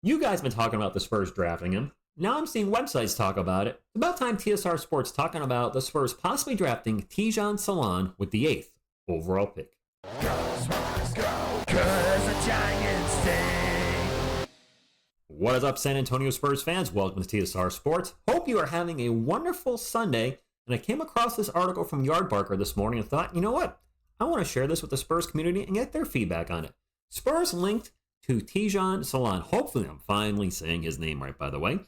You guys have been talking about the Spurs drafting him. Now I'm seeing websites talk about it. It's about time TSR Sports talking about the Spurs possibly drafting Tidjane Salaun with the 8th overall pick. Go Spurs, go, 'cause the Giants stink. What is up, San Antonio Spurs fans? Welcome to TSR Sports. Hope you are having a wonderful Sunday. And I came across this article from Yardbarker this morning and thought, you know what? I want to share this with the Spurs community and get their feedback on it. Spurs linked to Tidjane Salaun. Hopefully I'm finally saying his name right, by the way.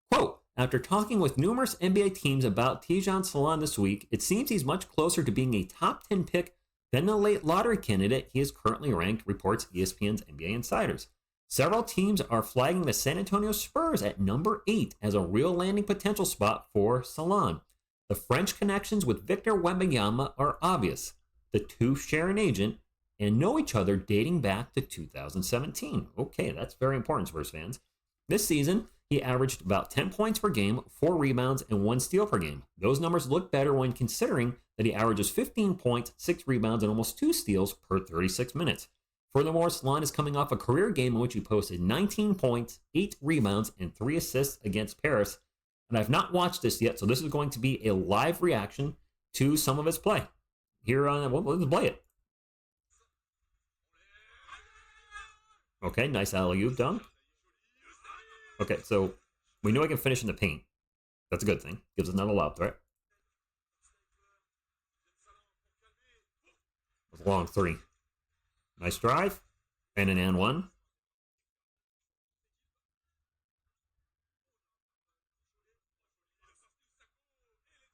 Quote, after talking with numerous NBA teams about Tidjane Salaun this week, it seems he's much closer to being a top 10 pick than the late lottery candidate he is currently ranked, reports ESPN's NBA Insiders. Several teams are flagging the San Antonio Spurs at number 8 as a real landing potential spot for Salaun. The French connections with Victor Wembanyama are obvious. The two share an agent and know each other dating back to 2017. Okay, that's very important, Spurs fans. This season, he averaged about 10 points per game, 4 rebounds, and 1 steal per game. Those numbers look better when considering that he averages 15 points, 6 rebounds, and almost 2 steals per 36 minutes. Furthermore, Salaun is coming off a career game in which he posted 19 points, 8 rebounds, and 3 assists against Paris. And I've not watched this yet, so this is going to be a live reaction to some of his play. Here on, let's play it. Okay, nice alley-oop dunk. Okay, so we know I can finish in the paint. That's a good thing. Gives us another lob threat. That's a long 3. Nice drive. And an and 1.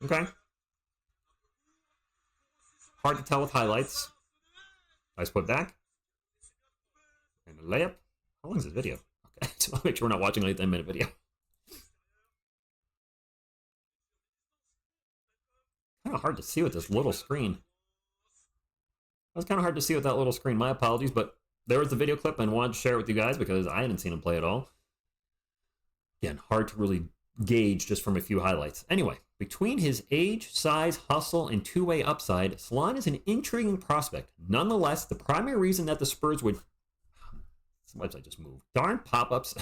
Okay. Hard to tell with highlights. Nice put back. And a layup. How long is this video? Okay, so I'll make sure we're not watching a 10-minute video. Kind of hard to see with this little screen. That's kind of hard to see with that little screen. My apologies, but there was the video clip and wanted to share it with you guys because I hadn't seen him play at all. Again, hard to really gauge just from a few highlights. Anyway, between his age, size, hustle, and two-way upside, Salaun is an intriguing prospect. Nonetheless, the primary reason that the Spurs would... This website just moved. Darn pop-ups.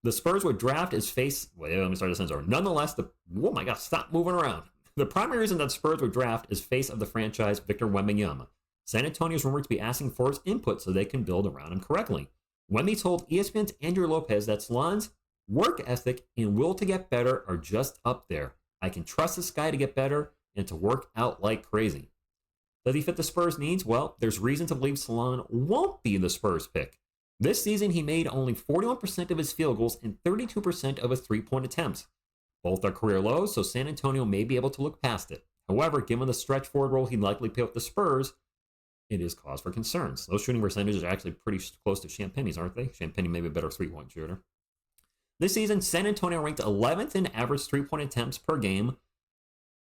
The Spurs would draft his face... Wait, let me start this sentence over. Nonetheless, oh my God, stop moving around. The primary reason that Spurs would draft is face of the franchise, Victor Wembanyama. San Antonio is rumored to be asking for his input so they can build around him correctly. Wemby told ESPN's Andrew Lopez that Salaun's work ethic and will to get better are just up there. I can trust this guy to get better and to work out like crazy. Does he fit the Spurs' needs? Well, there's reason to believe Salaun won't be the Spurs pick. This season, he made only 41% of his field goals and 32% of his three-point attempts. Both are career lows, so San Antonio may be able to look past it. However, given the stretch forward role he'd likely play with the Spurs, it is cause for concerns. Those shooting percentages are actually pretty close to Champagne's, aren't they? Champagne may be a better three-point shooter. This season, San Antonio ranked 11th in average three-point attempts per game,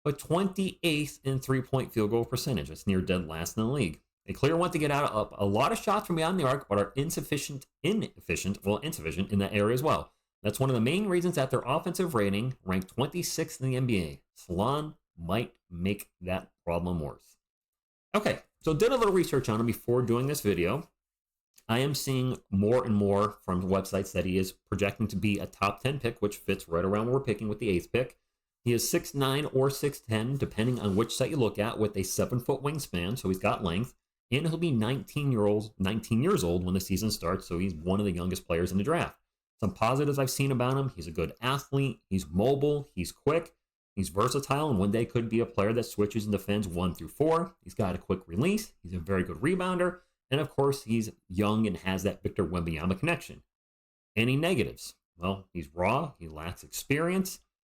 but 28th in three-point field goal percentage. That's near dead last in the league. They clearly want to get out of a lot of shots from beyond the arc, but are insufficient in that area as well. That's one of the main reasons that their offensive rating ranked 26th in the NBA. Salaun might make that problem worse. Okay, so did a little research on him before doing this video. I am seeing more and more from websites that he is projecting to be a top 10 pick, which fits right around where we're picking with the 8th pick. He is 6'9 or 6'10, depending on which site you look at, with a 7-foot wingspan, so he's got length. And he'll be 19 years old when the season starts, so he's one of the youngest players in the draft. Some positives I've seen about him: he's a good athlete, he's mobile, he's quick, he's versatile, and one day could be a player that switches and defends 1 through 4. He's got a quick release, he's a very good rebounder, and of course, he's young and has that Victor Wembanyama connection. Any negatives? Well, he's raw, he lacks experience.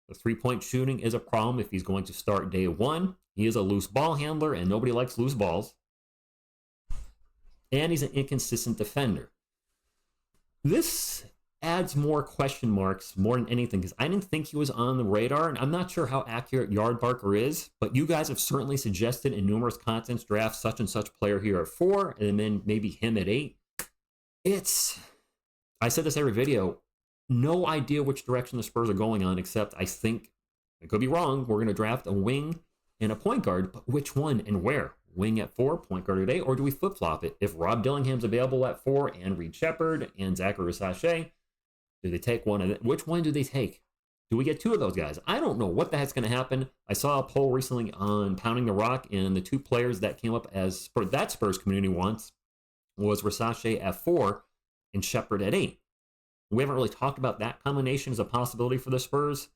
The three-point shooting is a problem if he's going to start day 1. He is a loose ball handler, and nobody likes loose balls. And he's an inconsistent defender. This adds more question marks more than anything because I didn't think he was on the radar, and I'm not sure how accurate Yardbarker is, but you guys have certainly suggested in numerous contents draft such and such player here at 4 and then maybe him at 8. I said this every video, no idea which direction the Spurs are going on, except I think, I could be wrong, we're going to draft a wing and a point guard, but which one and where? Wing at 4, point guard at 8, or do we flip-flop it? If Rob Dillingham's available at 4 and Reed Shepherd and Zachary Sachet, Do they take one of them? Which one do they take? Do we get two of those guys? I don't know what the heck's going to happen. I saw a poll recently on Pounding the Rock, and the two players that came up as for that Spurs community wants was Versace at 4 and Shepard at 8. We haven't really talked about that combination as a possibility for the Spurs.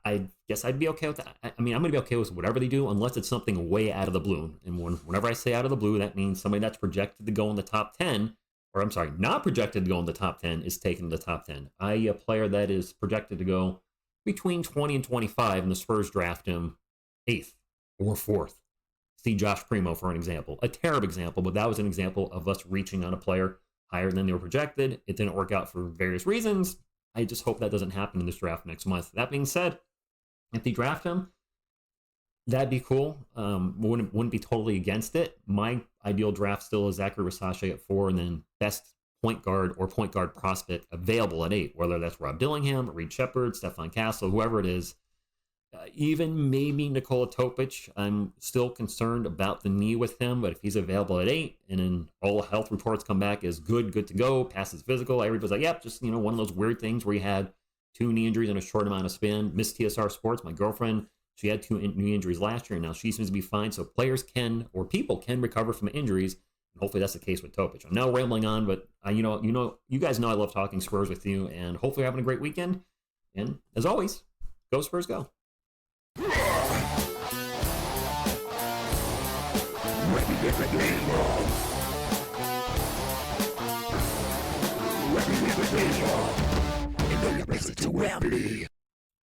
I guess I'd be okay with that. I mean, I'm going to be okay with whatever they do unless it's something way out of the blue. And whenever I say out of the blue, that means somebody that's projected to go in the top 10, or I'm sorry, not projected to go in the top 10 is taken to the top 10. I.e. a player that is projected to go between 20 and 25, and the Spurs draft him 8th or 4th. See Josh Primo for an example. A terrible example, but that was an example of us reaching on a player higher than they were projected. It didn't work out for various reasons. I just hope that doesn't happen in this draft next month. That being said, if they draft him, that'd be cool. Wouldn't be totally against it. My ideal draft still is Zachary Versace at 4, and then best point guard or point guard prospect available at 8, whether that's Rob Dillingham, Reed Shepard, Stefan Castle, whoever it is. Even maybe Nikola Topic. I'm still concerned about the knee with him, but if he's available at 8 and then all health reports come back as good to go, passes physical, everybody's like, yep, just, one of those weird things where he had 2 knee injuries in a short amount of span. Miss TSR Sports, my girlfriend, she had 2 knee injuries last year, and now she seems to be fine. So players can, or people can recover from injuries, and hopefully that's the case with Topic. I'm now rambling on, but you guys know I love talking Spurs with you, and hopefully you're having a great weekend. And as always, go Spurs, go. Ready in the game of. Ready in the game of. And then you miss it to Wembley.